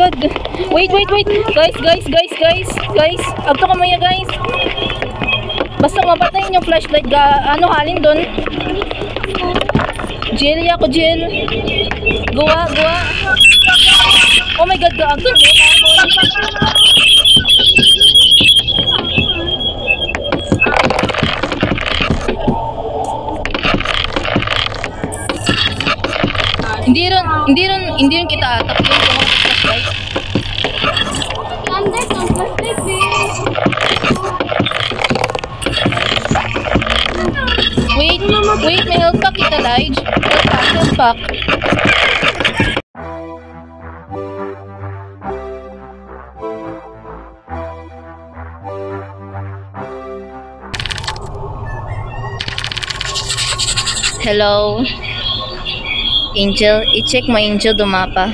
god. Wait. Guys. Agto ka maya, guys. Basta mapatayin yung flashlight ano halin doon. Jill, ako Jill. Gawa. Oh my god, agto mo. Hindi rin kita atak yun kung mga flashlight. Under ng flashlight, babe. Wait, may health pack kita, Lige. Health pack. Hello. Angel, i-check mo Angel dumapa.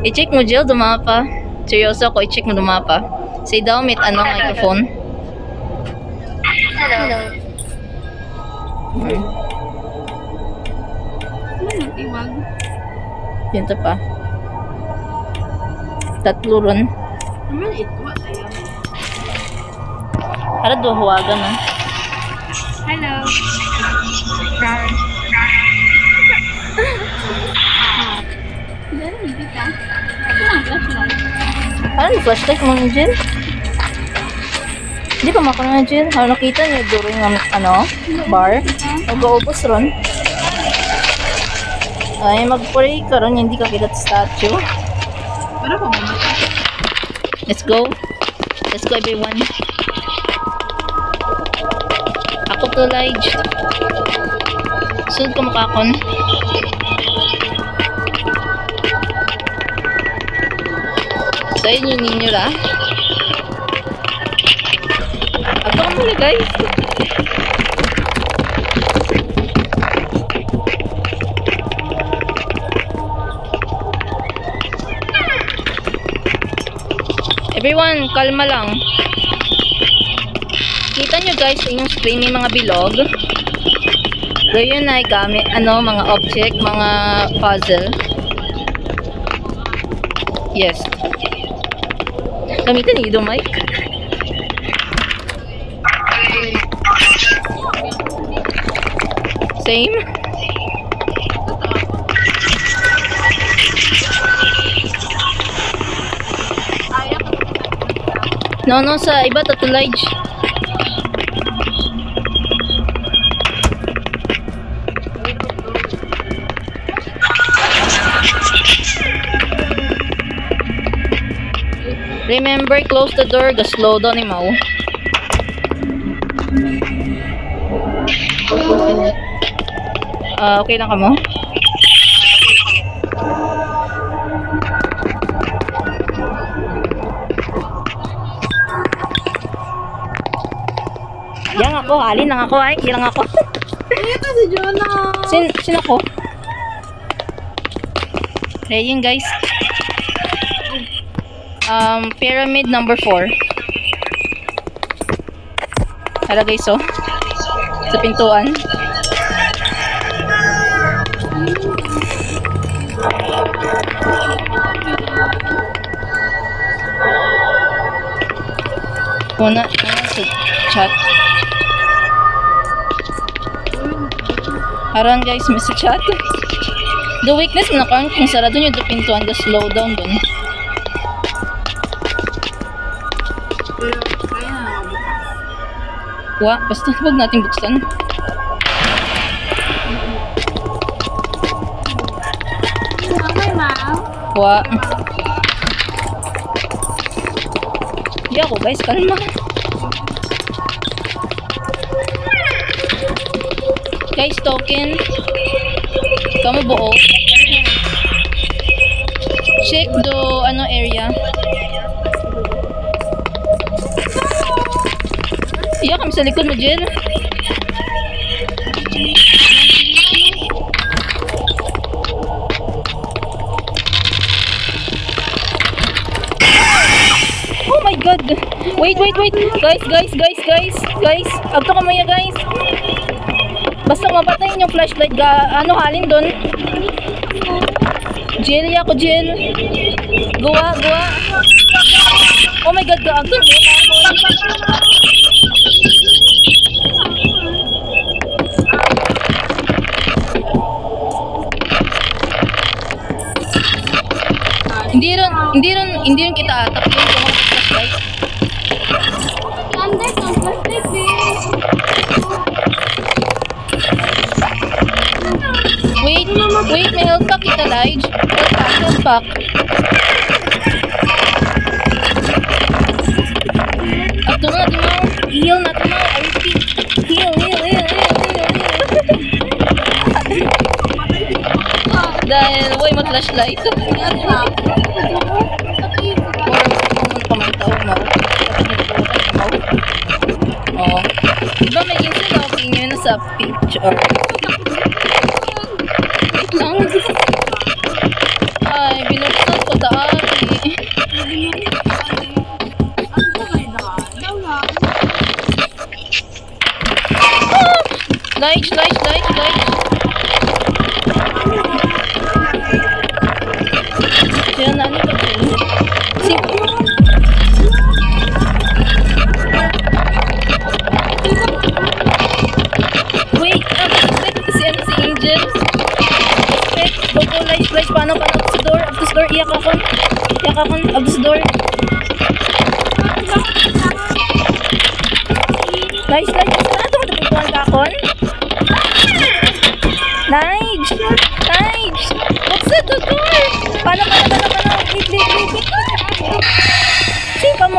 I-check mo Jill dumapa. Seryoso ako, i-check mo dumapa. Say daw may microphone. Hello. Matiwag. Yan to pa. Tatlo ron. Para duhuwagan na. Hello. Ano flashlight mo ni Jill? Hindi pa makaroon na Jill. Ano nakita niyo during bar? Mag-uubos ron. Ay, mag-pray ka ron. Hindi ka kita statue. Pero pa mamatay. Let's go everyone. Ako to Lige. Sunod ka makakon. Sa inyo ninyo la. Ako muna guys. Everyone, kalma lang. Kita nyo guys sa inyong screen may mga bilog. So yun ay gamit mga object, mga puzzle. Yes. Gamitin niyo yung mic. Same. No, sa iba to Lige. Remember, close the door, slow down ni Mau. Okay lang ka mo? Yang ako, halin lang ako ay, ilang ako. Ito si Jonah. Sin ako? Ready yun guys. Pyramid number 4. Hala guys, so sa pintuan. Muna sa chat. Aran guys, may sa chat. The weakness mo na kung sarado nyo yung pintuan, slow down dun. Basta huwag natin buksan. Di ako guys, kalma. Guys, token. Kamu buo. Check the area. Iya kami sa likod mo, Jill. Oh my god. Wait. Guys. Agto ka maya, guys. Basta mapatayin yung flashlight halin doon. Jill, ako Jill. Gawa. Oh my God, gaagol. Hindi rin kita atap yun kung mag-flashlight. Under ng plastic, babe. Wait, may health pack kita, Lige. Health pack. Ato nga, tumaw. Heal na, tumaw. I repeat. Heal. Dahil, why mag-flashlight? Oh. Diba may instant talking yun sa picture? Wait lang. Ay, binuksan ko dati. Lige. Diyan na, ano ba ito? Wait, si Angel. Go, Lige, paano up to door, iyak akon, up to door. Lige, saan ito matapuntuan ka akon? Lige, what's the door? Paano, wait. Sika?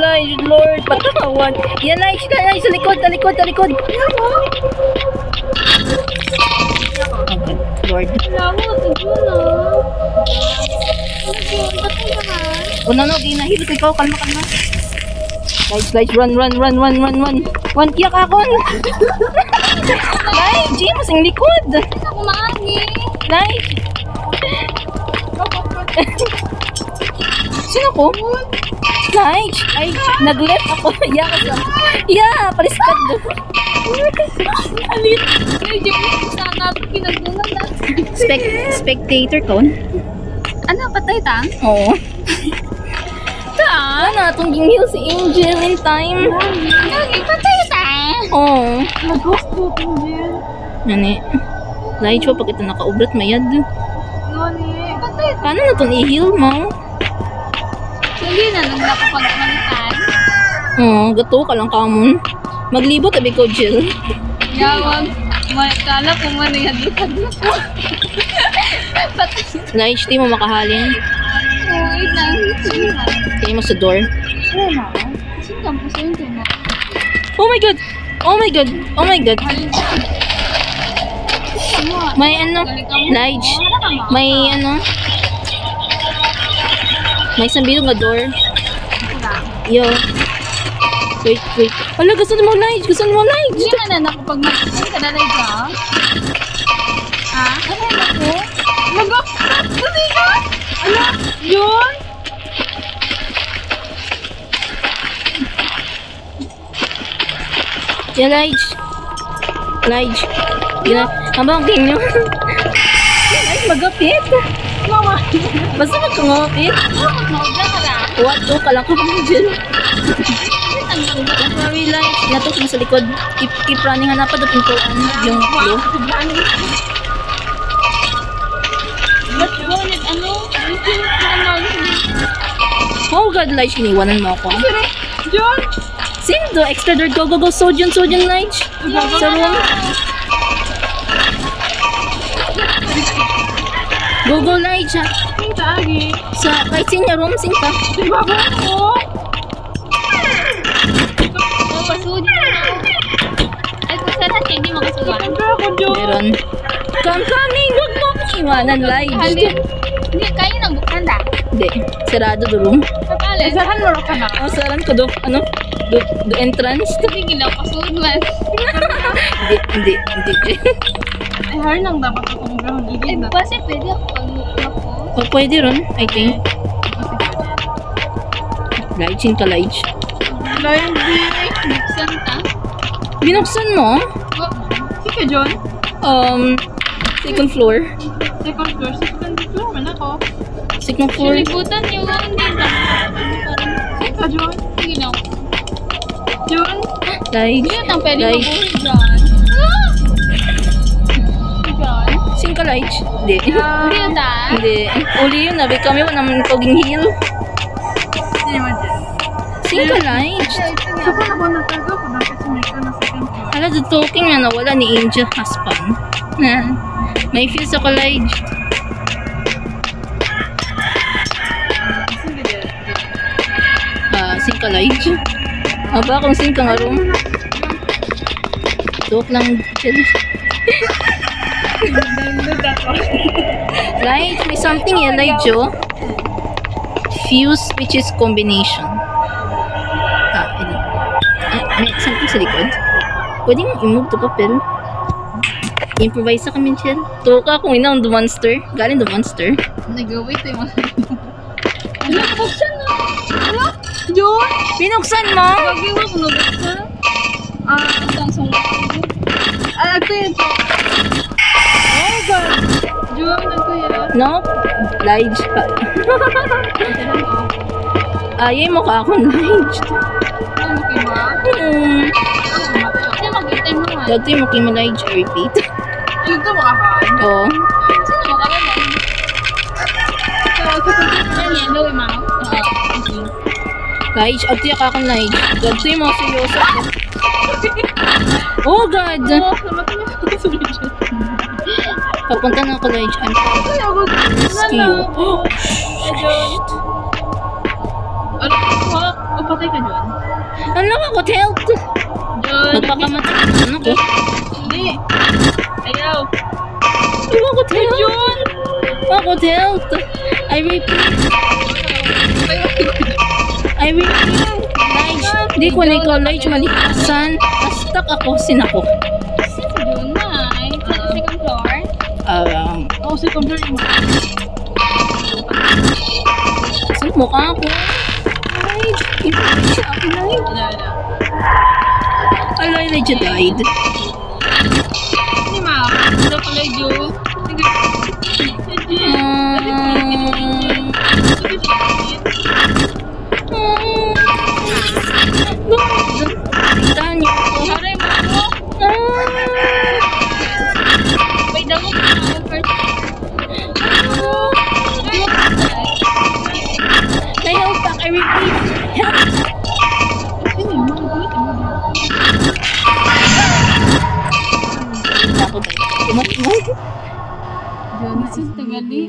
Lige, Lord, patawan. Yan, Lige, sa likod. Oh, good, Lord. Oh, no, ginahilot ikaw. Kalma. Lige, run. Iyak akon. Lige, masing likod. Lige. Sino ko? Lige. Ay, nag-left ako. Paliskad do. Alit. Medyo sana pinagdunan na. Spectator ko? Ano, patay ta? Oo. Itong gingil si Angel in time. Patay ta? Oo. Nag-ghost po, Angel. Nani. Lige, pag ito nakaubrat mayad. Nani. Patay ta? Paano na itong i-heal mo? Hindi na nung nakapag-manitan. Oo, gato ka lang kamon. Maglibot, tabi ko, Jill. Yawag. Kala ko man nagagitag na po. Patay. Lige, di mo makahalin. Wait lang. Tingin mo sa door. Wala na. Kasi campus yun din na. Oh my God. May ano, Lige. May isang bilog na door. Yo. Wait. Hala, gusto mo, Lige. Hindi na nakapag-manitan ka na rin ka? Ha? Ano na po? Pati ka? Ano? Yun? Yeah, Lige. Yun na. Habang tingin nyo. Lige, magapit. Basta magkangapit. What? Ka lang ka pang Jill. Sorry, Lige. Natok mo sa likod. Keep running. Hanapan na pintuan. Yung flow. Let's go ulit. Ano? Oh God, Lige. Iniwanan mo ako. John? Sindo, extra door. Go. Sodium, Lige. Sa room. Go, Lige. Sing agi. Kahit sinya room, sing pa. Di ba ba ako? Pasud. Ay, kung saan natin hindi makasugan. Meron. Coming! Huwag mo akong iwanan, Lige. Hindi, kaya nang buksan da. Hindi. Sarado do room. Kapalin. Saan mo ka na? Oh, saran ko do entrance. Hindi ginaw pasud man. Hindi. Ay, har nang dapat akong ground gigit na. Kasi pwede ako pag-mukha po. Oh, pwede ron, I think. Lige, ka, Lige. Lion Big. Buksan ta. Binuksan mo? Sika, John? Second floor. Second floor. Second floor man ako. Second floor. Sinibutan yung hindi na. Sika, John? Sige na. John? Light. Hindi na pwede Light. mabuhay dyan. John? Singka light. Hindi. Hindi yun na. Hindi. Uli yun na. Kami wala naman koging hill. Hindi naman dyan. Singka light. Sa pa ako natago ko dapat sumika na second floor. Ala, the talking na nawala ni Angel husband. Na. May feel sa college. Sika dyan. Singka light. Aba, kung singka nga room. Talk lang. Light, may something yan, light, Jo. Fuse, which is combination. May something sa likod. Pwede mo i-move to pa, pero improvise sa kami, Chel. Tuwa ka kung ina on the monster. Galing the monster. Nag-wait yung mga... Ano, buksan na? Ano? John? Binuksan mo? Mag-iwa ko nabuksan? Itang sungat. Ito yun, John. Oh, God. John, ito yan. Nope. Light pa. Ayay mo ka ako, light. Ano mo kayo ba? Hindi mag-itay mo nga. Dati mo kayo light, repeat. Ito mo ahan? Oo. Sino mo ka ba? Yan, yellow yung mouth. Light, agtiya ka akong light. Dati mo seryoso ako. Oh, God. Namatay niya ako sa region. Papunta na ako, light. I'm Ay, ako. rescue. Oh, John. Ano ko? O, patay ka, John. ano ako, help? John. Magpakamatay. Ano ko? Hindi. Ayaw. Ano ako, help? John. Ako, help. I repeat. I repeat. Light. Di ko na ikaw, light. Malikasan. Stuck ako, sinako. Sino si John na? Ay, sa second floor? Oh, second floor mo. Saan mukha ako? Light. Hindi siya ako, light. Wala. Alay, light siya died. Hindi, ma. Wala pala yun. Sige. Tahan niyo ako. Aray mo ako. May damo ka na first. May help back, I repeat. Help. Sino yung mga gulit? Ako ba? Tumak-tumak. John, sis, tagali.